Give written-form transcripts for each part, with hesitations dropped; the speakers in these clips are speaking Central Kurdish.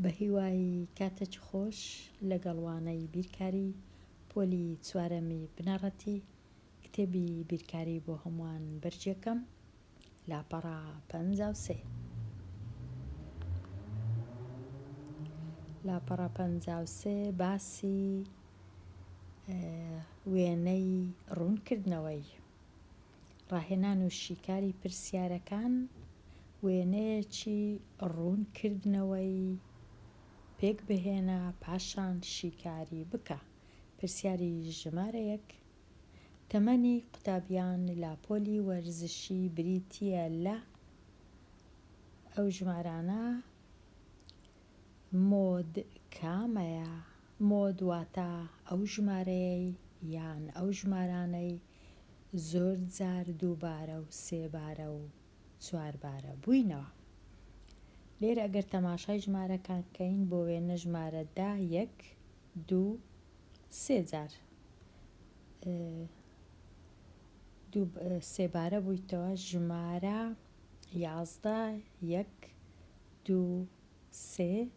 بە هیوای کاتێک خۆش لەگەڵوانەی بیرکاری پۆلی چوارەمی بنەڕەتی کتێبی بیرکاری بۆ هەمووان بەرجەکەم لاپەڕا 53. لاپەڕا 53 باسی وێنەی ڕوونکردنەوەی ڕاهێنان و شیکاری پرسیارەکان وێنەیەکی ڕوونکردنەوەی پێک بهێنە پاشان شیکاری بکە. پرسیاری ژمارە 1 تەمەنی قوتابیان لە پۆلی وەرزشی بریتیە لە ئەو ژمارانە مۆد کامەیە؟ مۆد واتە ئەو ژمارەیەی یان ئەو ژمارانەی زۆر جار دووبارە و سێبارە و چواربارە بووینەوە. لێرە ئەگەر تەماشای ژمارەکان بکەین بۆ وێنە ژمارە 10 1 2 3 جار سێبارە بوویتەوە. ژمارە 11 1 2 3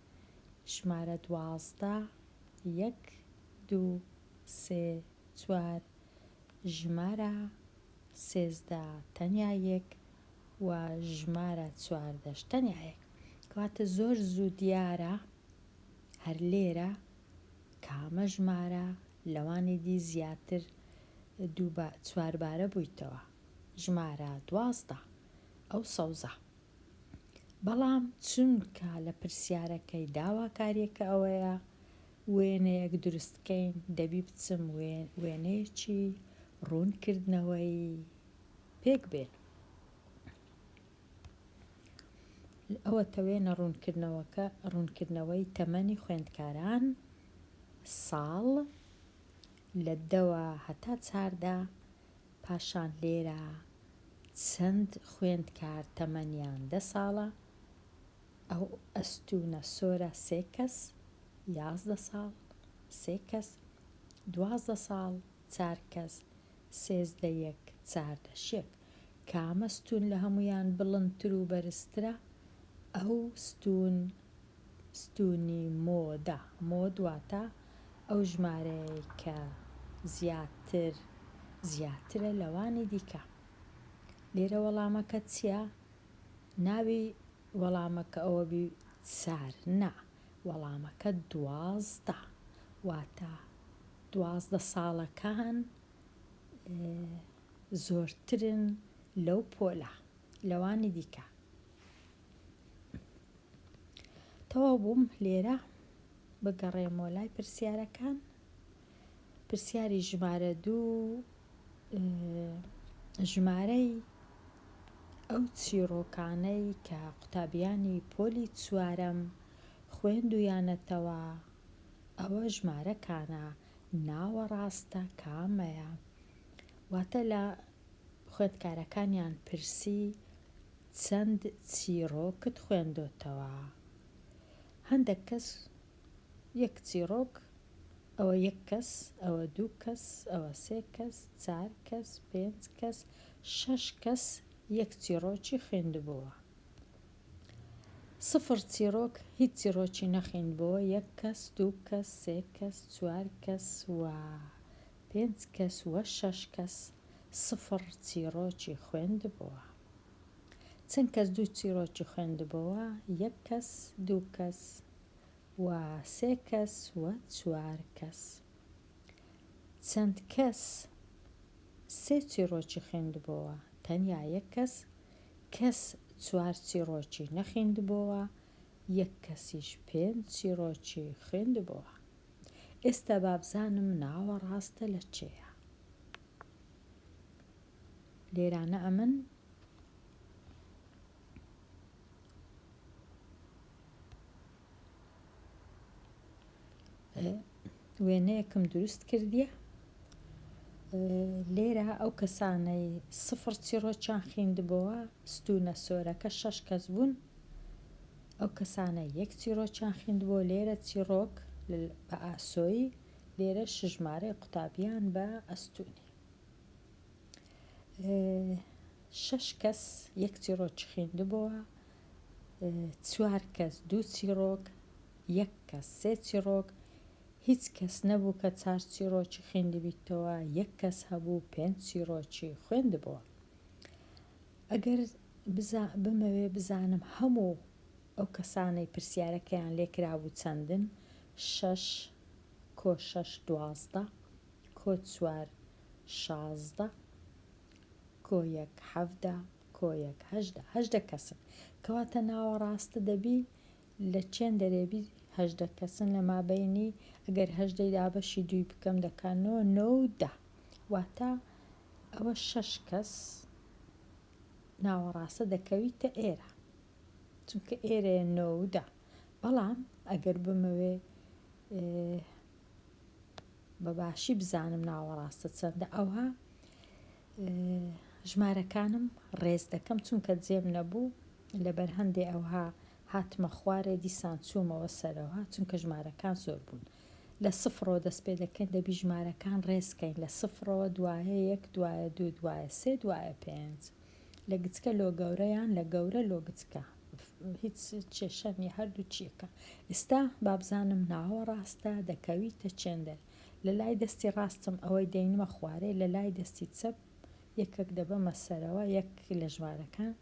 ژمارە 12 1 2 3 4 ژمارە 13 تەنیا 1 و ژمارە 14 تەنیا 1. کەواتە زۆر زوو دیارە هەر لێرە کامە ژمارە لەوانێکی زیاتر چواربارە بوویتەوە. ژمارە 12 ئەو سەوزە. بەڵام چونکە لە پرسیارەکەی داواکاریەکە ئەوەیە وێنەیەک دروستکەین دەبی بچم وێنەیەکی ڕوونکردنەوەی پێک بێن. ئەوەتە وێنە ڕوونکردنەوەی تەمەنی خوێندکاران ساڵ لە 10 هەتا 14 پاشان لێرە چەند خوێندکار تەمەنیان 10 ساڵە ئەو ئەستونە سۆرە 3 کەس 11 ساڵ 3 کەس 12 ساڵ 4 کەس 13 1 14 1. کامە ستون لە هەمویان بڵندتر و بەرزترە؟ ئەو ستونی مۆدە. مۆد واتە ئەو ژمارەیە کە زیاترە لەوانی دیکە. لێرە وەڵامەکە چییە؟ ناوی وەڵامەکە ئەوە بی 4 نا، وەڵامەکە 12 واتە 12 ساڵەکان زۆرترن لەو پۆلە لەوانی دیکە. تەواو بووم. لێرە بگەڕێمەوە لای پرسیارەکان. پرسیاری ژمارە 2 ژمارەی ئەو چیرۆکانەی کە قوتابیانی پۆلی چوارەم خوێندویانەتەوە ئەوە ژمارەکانە ناوە ڕاستە کامەیە؟ واتە لە خوێندکارەکانیان پرسی چەند چیرۆکت خوێندۆتەوە؟ هەندێک کەس 1 چیرۆک، ئەوە 1 کەس، ئەوە 2 کەس، ئەوە 3 کەس، 4 کەس، 5 کەس، 6 کەس 1 چیرۆکی خوێندبووە. 0 چیرۆک هیچ چیرۆکی نەخوێندبووە. 1 کەس، 2 کەس، 3 کەس، 4 کەس و 5 کەس و 6 کەس 0 چیرۆکی خوێندبووە. چەند کەس 2 چیرۆکی خوێندبووە؟ 1 کەس، 2 کەس و 3 کەس و 4 کەس. چەند کەس 3 چیرۆکی خوێندبووە؟ تەنیا 1 کەس. کەس 4 چیرۆکی نەخوێندبووە، 1 کەسیش 5 چیرۆکی خوێندبووە. ئێستا با بزانم ناوە ڕاستە لە چێیە؟ لێرانە ئەمن وێنەیەکم دروست کردیە. لێرە ئەو کەسانەی 0 چیرۆکیان خوێندبووە ستونە سۆرەکە 6 کەس بوون. ئەو کەسانە 1 چیرۆکیان خوێندبووە لێرە چیرۆک بە ئاسۆیی، لێرە ژمارەی قوتابیان بە ئەستوونی. 6 کەس 1 چیرۆکی خوێندبووە، 4 کەس 2 چیرۆک، یەک کەس 3 چیرۆک، هیچ کەس نەبوو کە 4 چیرۆکی خوێندبیتەوە، یەک کەس هەبوو 5 چیرۆکی خوێندبووە. ئەگەر بمەوێ بزانم هەموو ئەو کەسانەی پرسیارەکەیان لێکرابوو چەندن، 6 کۆ 6 12 کۆ 4 16 کۆ 1 17 کۆ 1 18 کەسن، کەواتە ناوەڕاستە دەبی لە چێن دەرێبی 18 کەسن لە مابینی ئەگەر 18 دابەشی 2 بکەم دەکانەوە 9 واتە ئەوە 6 کەس ناوەڕاستە دەکەویتە ئێرە، چونکە ئێرەیە 9 بەڵام ئەگەر بمەوێ بەباشی بزانم ناوەڕاستە چەندە، ئەوها ژمارەکانم ڕێز دەکەم چونکە جێم نەبوو لەبەر هەندێ ئەوها هاتمە خوارێ دیسان چوومەوە سەرەوە چونکە ژمارەکان زۆر بوون. لە سفرەوە دەست پێ دەکەین دەبی ژمارەکان ڕێزکەین، لە سفرەوە دوایە 1 دوایە 2 دوایە 3 دوایە 5 لە گچکە لۆ گەورەیان لە گەورە لۆ گچکە هیچ کێشەنی هەردوو چیەکە. ئێستا بابزانم ناوەڕاستە دەکەویتە چێندەر، لە لای دەستی ڕاستم ئەوەی دەینمە خوارێ، لە لای دەستی چەپ یەکێک دەبەمە سەرەوە، یەک لە ژمارەکان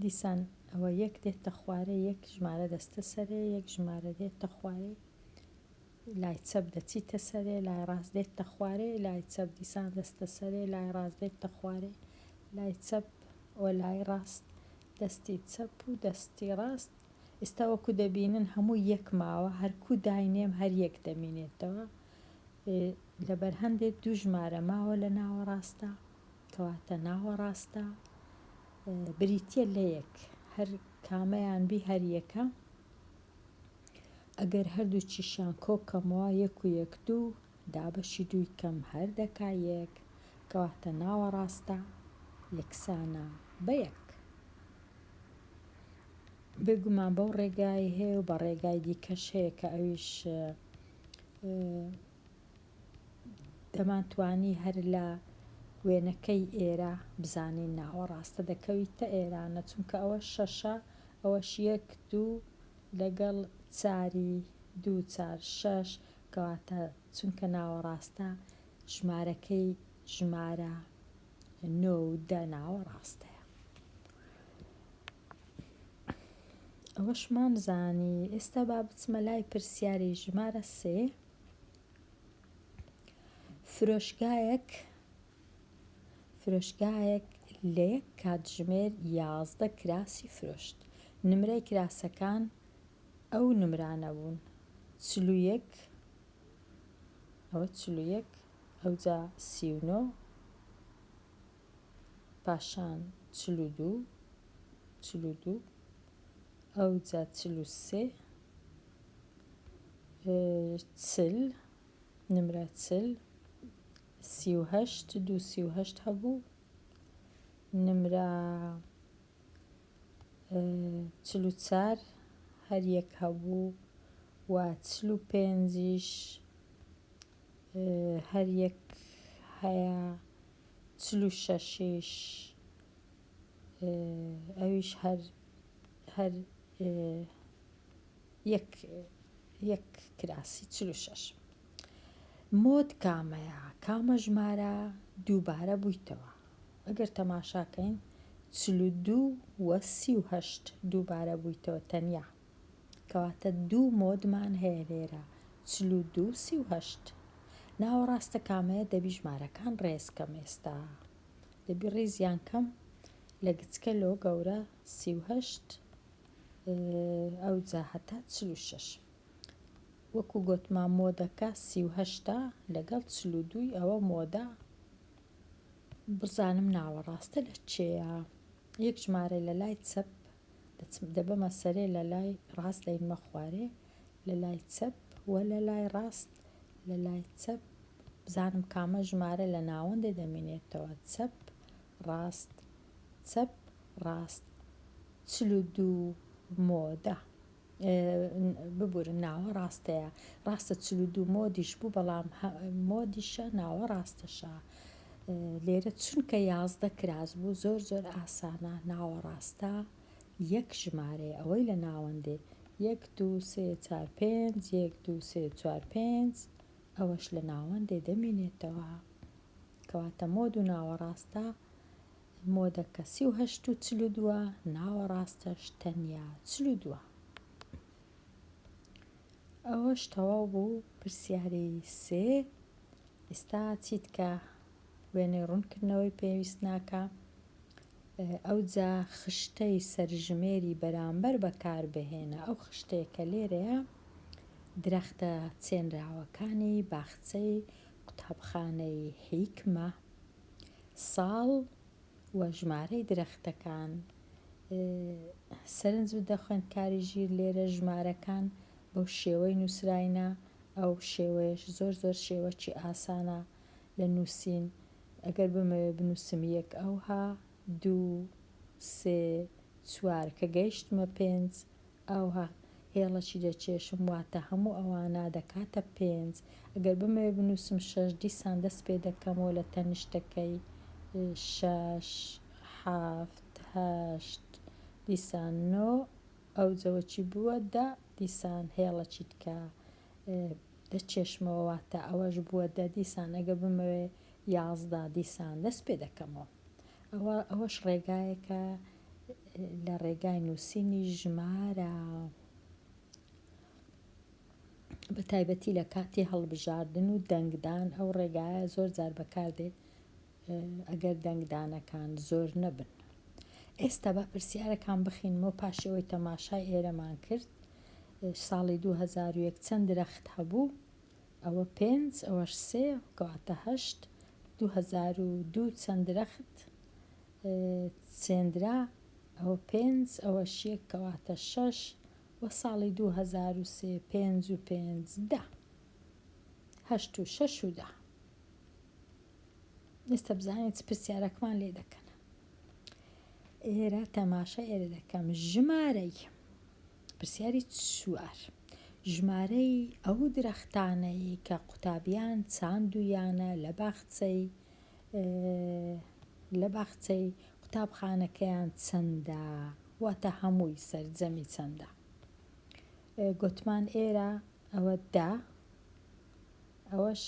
دیسان ئەوە 1 دێتە خوارێ، 1 ژمارە دەستە سەرێ، 1 ژمارە دێتە خوارێ، لای چەپ دەچیتە سەرێ، لای ڕاست دێتە خوارێ، لای چەپ دیسان دەستە سەرێ، لای ڕاست دێتە خوارێ، لای چەپ و لای ڕاست دەستی چەپ و دەستی ڕاست. ئێستا وەکو دەبینن هەموو یەک ماوە، هەرکوو داینێم هەر یەک دەمینێتەوە، لەبەر هەندێک دوو ژمارە ماوە لە ناوەڕاستە، کەواتە ناوەڕاستە بریتیە لە یەک، هەر کامەیان بی هەر یەکە، ئەگەر هەردوو چیشان کۆکەمەوە 1 و 1 2 دابەشی 2 کەم هەر دەکا 1، کەواتە ناوەڕاستە یەکسانە بە 1. بێگومان بەو ڕێگای هەیە و بە ڕێگای دیکەش هەیە کە ئەویش دەمانتوانی هەر لە وێنەکەی ئێرە بزانین ناوەڕاستە دەکەویتە ئێرانە، چونکە ئەوە 6 ئەوەش 1 2 لەگەڵ 4 2 4 6 کەواتە چونکە ناوەڕاستە ژمارەکەی ژمارە 9 ناوەڕاستەیە. ئەوەشمان زانی. ئێستا با بچمە لای پرسیاری ژمارە 3. فرۆشگایەک لە 1 کاتژمێر 11 کراسی فرۆشت. نمرەی کراسەکان ئەو نمرانە بوون: 41 ئەوە 41 ئەوجا 39 پاشان 42 ئەوجا 43 40 نمرە 40 38 دوو 38 هەبوو، نمرە 44 هەر یەک هەبوو و 45 هەر یەک هەیە، 46 ئەویش هەر یەک کراسی 46. مۆد کامەیە؟ کامە ژمارە دووبارە بوویتەوە. ئەگەر تەماشاکەین 42 و 38 دووبارە بوویتەوە تەنیا، کەواتە دوو مۆدمان هەیە لێرە 42 و 38. ناوەڕاستە کامەیە؟ دەبی ژمارەکان ڕێزکەم، ئێستا دەبی ڕێزیان کەم لە گچکە لۆ گەورە 38 ئەوجا هەتا 46. وەکو گوتمان مۆدەکە 38 لەگەڵ 42 ئەوە مۆدە. بزانم ناوەڕاستە لە چێیە؟ یەک ژمارە لە لای چەپ دەبەمە سەرێ، لە لای ڕاست دەینمە خوارێ، لە لای چەپ و لە لای ڕاست، لە لای چەپ بزانم کامە ژمارە لە ناوەندێ دەمێنێتەوە: چەپ ڕاست چەپ ڕاست 42 مۆدە. ببورن ناوەڕاستەیە، ڕاستە 42 مۆدیش بوو، بەڵام مۆدیشە ناوەڕاستەشە. لێرە چونکە 11 کراس بوو زۆر ئاسانە. ناوەڕاستە یەک ژمارەیە، ئەوەی لە ناوەندێ 1 2 3 4 5 1 2 3 4 5 ئەوەش لە ناوەندێ دەمێنێتەوە کەواتە مۆد و ناوەڕاستە مۆدەکە 38 و 42 ناوەڕاستەش تەنیا 42. ئەوەش تەواو بوو پرسیارەی 3. ئێستا چیتکە وێنەی ڕوونکردنەوەی پێویست ناکە ئەوجا خشتەی سەرژمێری بەرامبەر بەکاربهێنە. ئەو خشتەیە کە لێرەیە درەختە چێنراوەکانی باخچەی قوتابخانەی حیکمە، ساڵ و ژمارەی درەختەکان. سەرنج بدە خوێندکاری ژیر لێرە ژمارەکان بەو شێوەی نووسراینە. ئەو شێوەیەش زۆر شێوەکی ئاسانە لە نووسین. ئەگەر بمەوێ بنووسم 1 ئەوها 2 3 4 کە گەیشتمە 5 ئەوها هێڵەکی دەچێشم واتە هەموو ئەوانە دەکاتە 5. ئەگەر بمەوێ بنووسم 6 دیسان دەست پێ دەکەمەوە لە تەنیشتەکەی 6 7 8 دیسان 9 ئەو جەوەکی بووە 10 دیسان هێڵەکی تکە دەچێشمەوە واتە ئەوەش بووە 10 دیسان. ئەگە بمەوێ 11 دیسان دەست پێ دەکەمەوە. ئەوەش ڕێگایەکە لە ڕێگای نووسینی ژمارە بە تایبەتی لە کاتی هەڵبژاردن و دەنگدان. ئەو ڕێگایە زۆر جار بەکاردێت ئەگەر دەنگدانەکان زۆر نەبن. ئێستا بە پرسیارەکان بخینمەوە پاشەوەی تەماشای ئێرەمان کرد. ساڵی 2001 چەند درەخت هەبوو؟ ئەوە 5 ئەوەش 3 کەواتە 8. 2002 چەند درەخت چێندرا؟ ئەوە 5 ئەوەش 1 کەواتە 6 و ساڵی 2003 5 و 5 10 8 و 6 و 10. ئێستا بزانێت پرسیارەکمان لێ دەکەن. ئێرە تەماشا ئێرە دەکەم ژمارەی پرسیاری 4 ژمارەی ئەو درەختانەی کە قوتابیان چاندویانە لە باخچەی قوتابخانەکەیان چەندە واتە هەمووی سەرجەمی چەندە. گوتمان ئێرە ئەوە 10 ئەوەش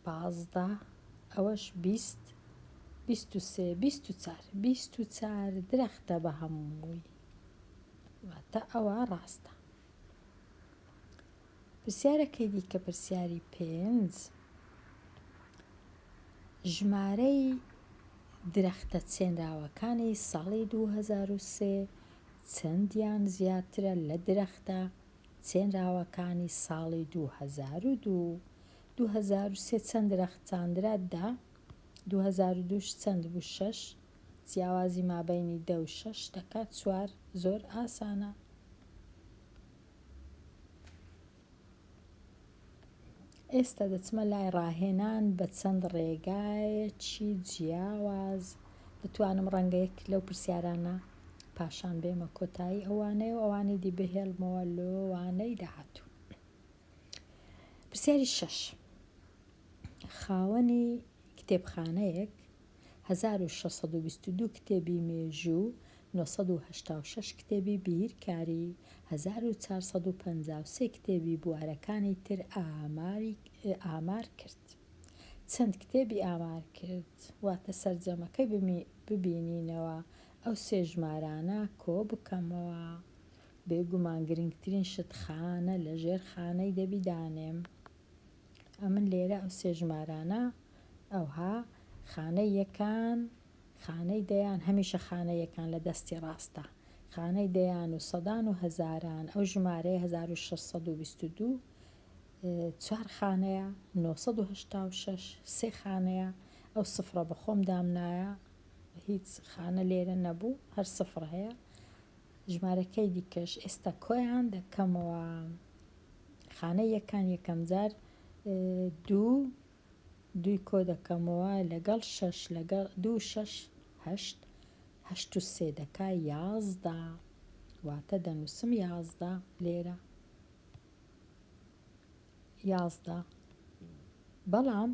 15 ئەوەش 20 23 24 درەختە بە هەمووی واتە ئەوە ڕاستە. پرسیارەکەی دیکە پرسیاری 5 ژمارەی درەختە چێنراوەکانی ساڵی 2003 چەندیان زیاترە لە درەختە چێنراوەکانی ساڵی 2002. 2003 چەند درەخت چاندرا؟ 10. 2002 چەند بوو؟ 6. جیاوازی مابەینی 10 و 6 دەکات 4. زۆر ئاسانە. ئێستا دەچمە لای ڕاهێنان بە چەند ڕێگایەکی جیاواز. دەتوانم ڕەنگەیەک لەو پرسیارانە پاشان بێمە کۆتایی ئەوانەیە و ئەوانی دی بهێڵمەوە لەوانەی داهاتوو. پرسیاری 6 خاوەنی کتێبخانەیەک 1622 کتێبی مێژوو 986 کتێبی بیرکاری 1453 کتێبی بوارەکانی تر ئامار کرد. چەند کتێبی ئامار کرد؟ واتە سەرجەمەکەی ببینینەوە ئەو سێ ژمارانە کۆ بکەمەوە. بێگومان گرنگترین شت خانە لە ژێر خانەی دەبیدانێم. ئەمن لێرە ئەو سێ ژمارانە ئەوها خانەی یەکان خانەی دەیان هەمیشە خانەی یەکان لە دەستی ڕاستە. خانەی دەیان و سەدان و هەزاران ئەو ژمارەیە 1622 4 خانەیە 986 3 خانەیە ئەو سفرە بەخۆم دامنایە هیچ خانە لێرە نەبوو هەر سفر هەیە. ژمارەکەی دیکەش ئێستا کۆیان دەکەمەوە. خانەی یەکان یەکەم جار 2 کۆ دەکەمەوە لەگەڵ 6 لەگەڵ 2 6 8 8 و 3 دەکا 11 واتە دەنووسم 11 لێرە 11. بەڵام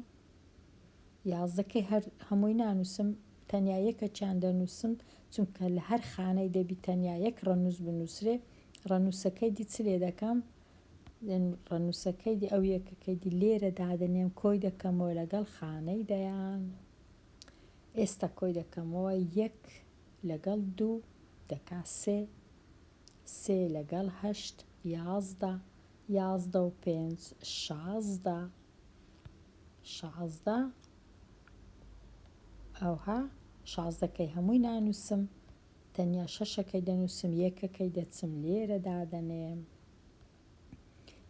11کەی هەمووی نانووسم تەنیا یەکەکیان دەنووسم چونکە لە هەر خانەی دەبی تەنیا یەک ڕەنووس بنووسرێ ڕەنووسەکەی دی چ لێ دەکەم ڕەنووسەکەی دی ئەو یەکەکەی دی لێرە دادەنێم کۆی دەکەمەوە لەگەڵ خانەی دەیان ئێستا کۆی دەکەمەوە 1 لەگەڵ 2 دەکا 3 لەگەڵ 8 11 11 و 5 16 ئەوها 16کەی هەمووی نانووسم تەنیا 6ەکەی دەنووسم یەکەکەی دەچم لێرە دادەنێم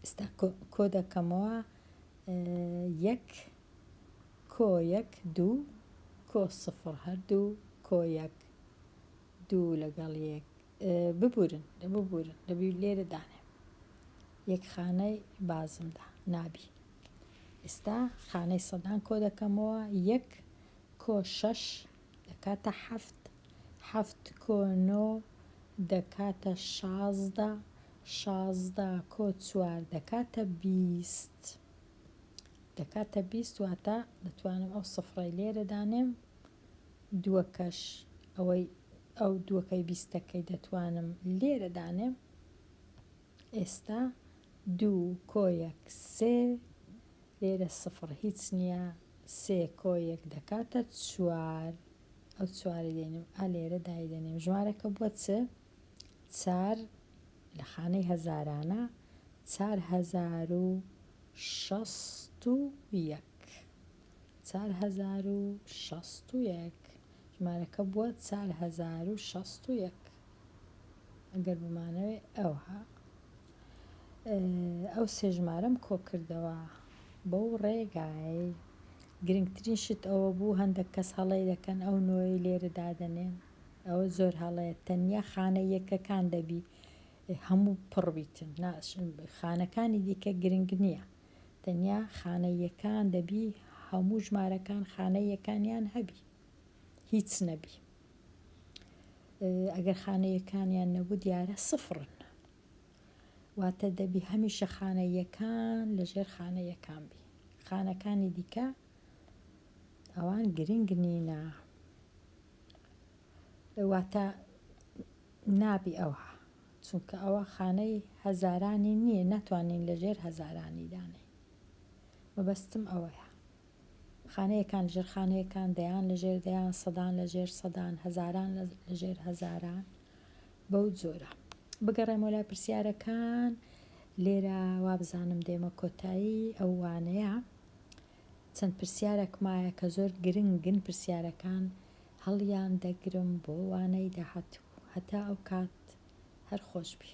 ئێستا کۆ دەکەمەوە 1 کۆ 1 2 کۆ 0 هەردوو کۆ 1 2 لەگەڵ 1 ببورن لەبیر لێرە دانێم یەک خانەی بازمدا نابی ئێستا خانەی سەدان کۆ دەکەمەوە 1 کۆ 6 دەکاتە 7 کۆ 9 دەکاتە 16 کۆ 4 دەکاتە 20 واتە دەتوانم ئەو سفرەی لێرە دانێم دووەکەش ئەو دووەکەی 20ەکەی دەتوانم لێرە دانێم ئێستا 2 کۆ 1 3 لێرە سفر هیچ نییە 3 کۆ 1 دەکاتە 4 ئەو 4 دێنم لێرە دایدەنێم ژمارەکە بووە چ 4 لە خانەی هەزارانە 4061 ژمارەکە بووە 4061 ئەگەر بمانەوێ ئەوها ئەو سێ ژمارەم کۆ کردەوە بەو ڕێگای گرنگترین شت ئەوە بوو هەندێک کەس هەڵەی دەکەن ئەو نۆی لێرە دادەنێن ئەوە زۆر هەڵەیە تەنیا خانە یەکەکان دەبی هەموو پڕبیتن خانەکانی دیکە گرنگ نییە تەنیا خانە یەکان دەبی هەموو ژمارەکان خانە یەکانیان هەبی هیچ نەبی ئەگەر خانە یەکانیان نەبوو دیارە سفرن واتە دەبی هەمیشە خانە یەکان لەژێر خانە یەکان بی خانەکانی دیکە ئەوان گرنگ نینە واتە نابی ئەوها چونکە ئەوە خانەی هەزارانی نییە ناتوانین لەژێر هەزارانی دانێ مەبەستم ئەوەیە خانەیەکان لەژێر خانەیەکان دەیان لەژێر دەیان سەدان لەژێر سەدان هەزاران لەژێر هەزاران بەو جۆرە بگەڕێمە لای پرسیارەکان لێرە وابزانم دێمە کۆتایی ئەو وانەیە چەند پرسیارێک مایە کە زۆر گرنگن پرسیارەکان هەڵیان دەگرم بۆ وانەی داهاتوو هەتا ئەو کات هەر خۆش بی